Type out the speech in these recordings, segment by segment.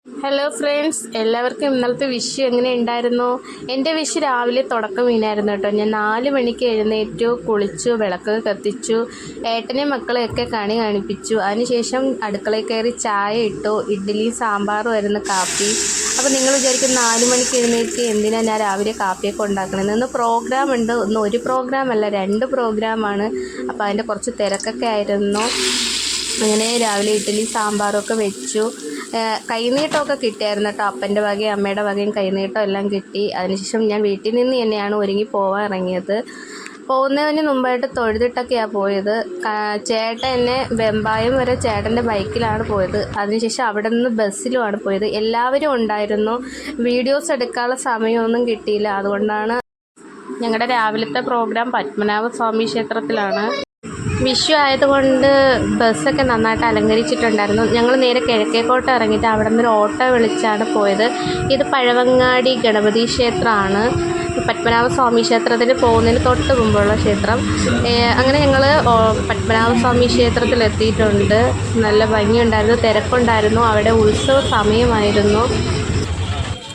Hello friends, എല്ലാവർക്കും ഇന്നലത്തെ wish എങ്ങനെ ഉണ്ടായിരുന്നു? എൻ്റെ വിഷ് രാവിലെ തുടക്കം വീണായിരുന്നു കേട്ടോ. ഞാൻ 4 മണിക്ക് എഴുന്നേറ്റു, കുളിച്ചു, വിളക്കൊക്കെ കത്തിച്ചു, ഏട്ടനെയും മക്കളെയൊക്കെ കണി കാണിപ്പിച്ചു. അതിനുശേഷം അടുക്കളയിൽ കയറി ചായ ഇട്ടു, ഇഡ്ഡലിയും സാമ്പാറും ആയിരുന്നു കാപ്പി. അപ്പോൾ നിങ്ങൾ വിചാരിക്കും 4 മണിക്ക് എഴുന്നേറ്റ് എന്തിനാണ് ഞാൻ രാവിലെ കാപ്പിയൊക്കെ ഉണ്ടാക്കണമെന്ന്. ഇന്ന് പ്രോഗ്രാം ഉണ്ട്. ഇന്ന് ഒരു പ്രോഗ്രാമല്ല, 2 പ്രോഗ്രാമാണ്. അപ്പോൾ അതിൻ്റെ കുറച്ച് തിരക്കൊക്കെ ആയിരുന്നു. അങ്ങനെ രാവിലെ ഇഡ്ഡലി സാമ്പാറൊക്കെ വെച്ചു. കൈനീട്ടമൊക്കെ കിട്ടിയായിരുന്നു കേട്ടോ. അപ്പൻ്റെ വകയും അമ്മയുടെ വകയും കൈനീട്ടം എല്ലാം കിട്ടി. അതിനുശേഷം ഞാൻ വീട്ടിൽ നിന്ന് തന്നെയാണ് ഒരുങ്ങി പോകാൻ ഇറങ്ങിയത്. പോകുന്നതിന് മുമ്പായിട്ട് തൊഴുതിട്ടൊക്കെയാണ് പോയത്. ചേട്ടൻ എന്നെ വെമ്പായം വരെ ചേട്ടൻ്റെ ബൈക്കിലാണ് പോയത്. അതിനുശേഷം അവിടെ നിന്ന് ബസ്സിലുമാണ് പോയത്. എല്ലാവരും ഉണ്ടായിരുന്നു. വീഡിയോസ് എടുക്കാനുള്ള സമയമൊന്നും കിട്ടിയില്ല. അതുകൊണ്ടാണ് ഞങ്ങളുടെ രാവിലത്തെ പ്രോഗ്രാം പത്മനാഭ സ്വാമി ക്ഷേത്രത്തിലാണ്. വിഷു ആയതുകൊണ്ട് ബസ്സൊക്കെ നന്നായിട്ട് അലങ്കരിച്ചിട്ടുണ്ടായിരുന്നു. ഞങ്ങൾ നേരെ കിഴക്കേക്കോട്ട ഇറങ്ങിയിട്ട് അവിടെ നിന്ന് ഒരു ഓട്ടോ വിളിച്ചാണ് പോയത്. ഇത് പഴവങ്ങാടി ഗണപതി ക്ഷേത്രമാണ്. പത്മനാഭ സ്വാമി ക്ഷേത്രത്തിന് പോകുന്നതിന് തൊട്ട് മുമ്പുള്ള ക്ഷേത്രം. അങ്ങനെ ഞങ്ങൾ പത്മനാഭ സ്വാമി ക്ഷേത്രത്തിലെത്തിയിട്ടുണ്ട്. നല്ല ഭംഗിയുണ്ടായിരുന്നു, തിരക്കുണ്ടായിരുന്നു. അവിടെ ഉത്സവ സമയമായിരുന്നു.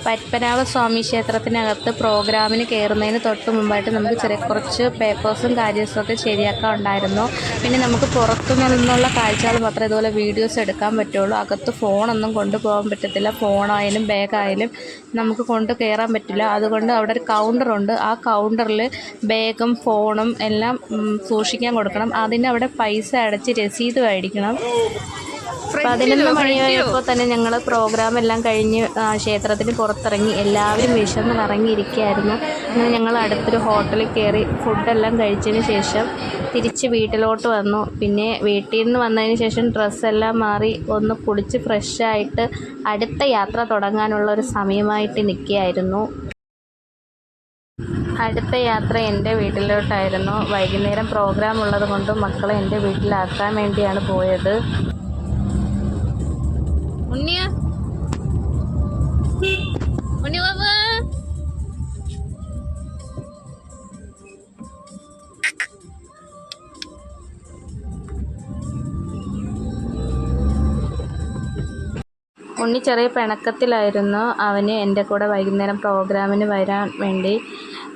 പത്മനാഭ സ്വാമി ക്ഷേത്രത്തിനകത്ത് പ്രോഗ്രാമിന് കയറുന്നതിന് തൊട്ട് മുമ്പായിട്ട് നമുക്ക് കുറച്ച് പേപ്പേഴ്സും കാര്യസൊക്കെ ശരിയാക്കാൻ ഉണ്ടായിരുന്നു. പിന്നെ നമുക്ക് പുറത്തു നിന്നുള്ള കാഴ്ചകൾ മാത്രമേ ഇതുപോലെ വീഡിയോസ് എടുക്കാൻ പറ്റുള്ളൂ. അകത്ത് ഫോണൊന്നും കൊണ്ടുപോകാൻ പറ്റത്തില്ല. ഫോണായാലും ബാഗായാലും നമുക്ക് കൊണ്ട് കയറാൻ പറ്റില്ല. അതുകൊണ്ട് അവിടെ ഒരു കൗണ്ടറുണ്ട്. ആ കൗണ്ടറിൽ ബാഗും ഫോണും എല്ലാം സൂക്ഷിക്കാൻ കൊടുക്കണം. അതിന് അവിടെ പൈസ അടച്ച് രസീത് മേടിക്കണം. 11 മണിയായപ്പോൾ തന്നെ ഞങ്ങൾ പ്രോഗ്രാം എല്ലാം കഴിഞ്ഞ് ക്ഷേത്രത്തിന് പുറത്തിറങ്ങി. എല്ലാവരും വിശന്ന് കറങ്ങിയിരിക്കുകയായിരുന്നു. അങ്ങനെ ഞങ്ങൾ അടുത്തൊരു ഹോട്ടലിൽ കയറി ഫുഡെല്ലാം കഴിച്ചതിന് ശേഷം തിരിച്ച് വീട്ടിലോട്ട് വന്നു. പിന്നെ വീട്ടിൽ നിന്ന് വന്നതിന് ശേഷം ഡ്രസ്സെല്ലാം മാറി ഒന്ന് കുളിച്ച് ഫ്രഷായിട്ട് അടുത്ത യാത്ര തുടങ്ങാനുള്ള ഒരു സമയമായിട്ട് നിൽക്കുകയായിരുന്നു. അടുത്ത യാത്ര എൻ്റെ വീട്ടിലോട്ടായിരുന്നു. വൈകുന്നേരം പ്രോഗ്രാം ഉള്ളത് കൊണ്ട് മക്കളെ എൻ്റെ വീട്ടിലാക്കാൻ വേണ്ടിയാണ് പോയത്. ഉണ്ണി ചെറിയ പിണക്കത്തിലായിരുന്നു. അവന് എൻ്റെ കൂടെ വൈകുന്നേരം പ്രോഗ്രാമിന് വരാൻ വേണ്ടി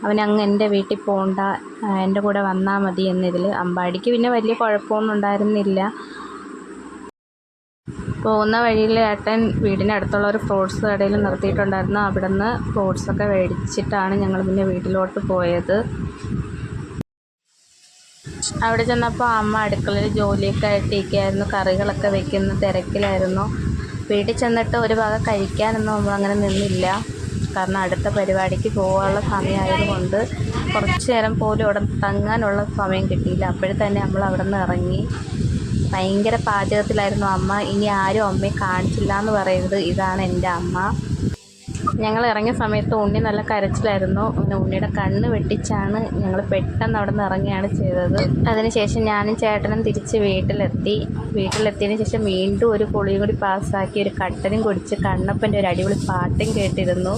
അവനങ്ങ് എൻ്റെ വീട്ടിൽ പോകണ്ട, എൻ്റെ കൂടെ വന്നാൽ മതി എന്നതിൽ. അമ്പാടിക്ക് പിന്നെ വലിയ കുഴപ്പമൊന്നും ഉണ്ടായിരുന്നില്ല. പോകുന്ന വഴിയിൽ ഏട്ടൻ വീടിനടുത്തുള്ള ഒരു ഫ്രൂട്ട്സ് കടയിൽ നിർത്തിയിട്ടുണ്ടായിരുന്നു. അവിടെ നിന്ന് ഫ്രൂട്ട്സൊക്കെ മേടിച്ചിട്ടാണ് ഞങ്ങൾ പിന്നെ വീട്ടിലോട്ട് പോയത്. അവിടെ ചെന്നപ്പോൾ അമ്മ അടുക്കളയിൽ ജോലിയൊക്കെ ആയിട്ടിരിക്കുകയായിരുന്നു. കറികളൊക്കെ വെക്കുന്ന തിരക്കിലായിരുന്നു. വീട്ടിൽ ചെന്നിട്ട് ഒരു വക കഴിക്കാനൊന്നും നമ്മളങ്ങനെ നിന്നില്ല. കാരണം അടുത്ത പരിപാടിക്ക് പോകാനുള്ള സമയമായതുകൊണ്ട് കുറച്ച് നേരം പോലും അവിടെ തങ്ങാനുള്ള സമയം കിട്ടിയില്ല. അപ്പോഴത്തന്നെ നമ്മൾ അവിടെ നിന്ന് ഇറങ്ങി. ഭയങ്കര പാചകത്തിലായിരുന്നു അമ്മ. ഇനി ആരും അമ്മയെ കാണിച്ചില്ല എന്ന് പറയരുത്, ഇതാണ് എൻ്റെ അമ്മ. ഞങ്ങൾ ഇറങ്ങിയ സമയത്ത് ഉണ്ണി നല്ല കരച്ചിലായിരുന്നു. പിന്നെ ഉണ്ണിയുടെ കണ്ണ് വെട്ടിച്ചാണ് ഞങ്ങൾ പെട്ടെന്ന് അവിടെ നിന്ന് ഇറങ്ങുകയാണ് ചെയ്തത്. അതിനുശേഷം ഞാനും ചേട്ടനും തിരിച്ച് വീട്ടിലെത്തിയതിന് ശേഷം വീണ്ടും ഒരു കുളിയും കൂടി പാസ്സാക്കി ഒരു കട്ടനും കുടിച്ച് കണ്ണപ്പൻ്റെ ഒരു അടിപൊളി പാട്ടും കേട്ടിരുന്നു.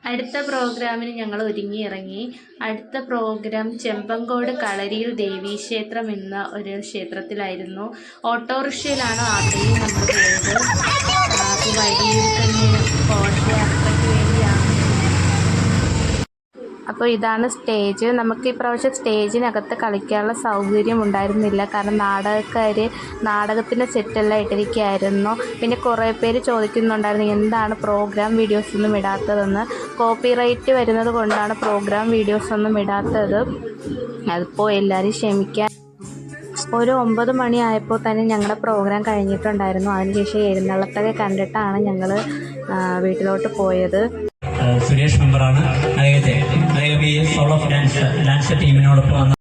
അടുത്ത പ്രോഗ്രാമിന് ഞങ്ങൾ ഒരുങ്ങിയിറങ്ങി. അടുത്ത പ്രോഗ്രാം ചെമ്പങ്കോട് കളരിയിൽ ദേവീക്ഷേത്രം എന്ന ഒരു ക്ഷേത്രത്തിലായിരുന്നു. ഓട്ടോറിക്ഷയിലാണ് ആദ്യം നമ്മൾ പോയത്. അപ്പോൾ വഴിയിൽ തന്നെ ഘോഷയാത്രയ്ക്ക് വേണ്ടിയാണ്. അപ്പോൾ ഇതാണ് സ്റ്റേജ്. നമുക്ക് ഇപ്രാവശ്യം സ്റ്റേജിനകത്ത് കളിക്കാനുള്ള സൗകര്യം ഉണ്ടായിരുന്നില്ല. കാരണം നാടകക്കാർ നാടകത്തിൻ്റെ സെറ്റെല്ലാം ഇട്ടിരിക്കുകയായിരുന്നു. പിന്നെ കുറേ പേര് ചോദിക്കുന്നുണ്ടായിരുന്നു എന്താണ് പ്രോഗ്രാം വീഡിയോസൊന്നും ഇടാത്തതെന്ന്. കോപ്പിറൈറ്റ് വരുന്നത് കൊണ്ടാണ് പ്രോഗ്രാം വീഡിയോസൊന്നും ഇടാത്തത്. അതിപ്പോൾ എല്ലാവരും ക്ഷമിക്കാൻ. ഒരു 9 മണിയായപ്പോൾ തന്നെ ഞങ്ങളുടെ പ്രോഗ്രാം കഴിഞ്ഞിട്ടുണ്ടായിരുന്നു. അതിനുശേഷം എഴുന്നള്ളത്തൊക്കെ കണ്ടിട്ടാണ് ഞങ്ങൾ വീട്ടിലോട്ട് പോയത്. സുരേഷ് മെമ്പറാണ്. അദ്ദേഹം ഈ സോൾ ഓഫ് ഡാൻസ് ടീമിനോടൊപ്പം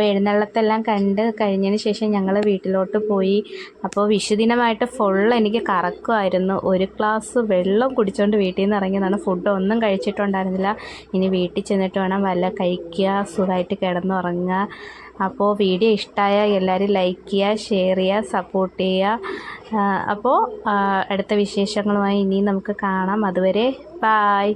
അപ്പോൾ എഴുന്നള്ളത്തെല്ലാം കണ്ട് കഴിഞ്ഞതിന് ശേഷം ഞങ്ങൾ വീട്ടിലോട്ട് പോയി. അപ്പോൾ വിഷുദിനമായിട്ട് എനിക്ക് കറക്കമായിരുന്നു. ഒരു ഗ്ലാസ് വെള്ളം കുടിച്ചുകൊണ്ട് വീട്ടിൽ നിന്ന് ഇറങ്ങിയതാണ്. ഫുഡൊന്നും കഴിച്ചിട്ടുണ്ടായിരുന്നില്ല. ഇനി വീട്ടിൽ ചെന്നിട്ട് വേണം വല്ല കഴിക്കുക, സുഖമായിട്ട് കിടന്നുറങ്ങുക. അപ്പോൾ വീഡിയോ ഇഷ്ടമായാൽ എല്ലാവരും ലൈക്ക് ചെയ്യുക, ഷെയർ ചെയ്യുക, സപ്പോർട്ട് ചെയ്യുക. അപ്പോൾ അടുത്ത വിശേഷങ്ങളുമായി ഇനിയും നമുക്ക് കാണാം. അതുവരെ ബായ്.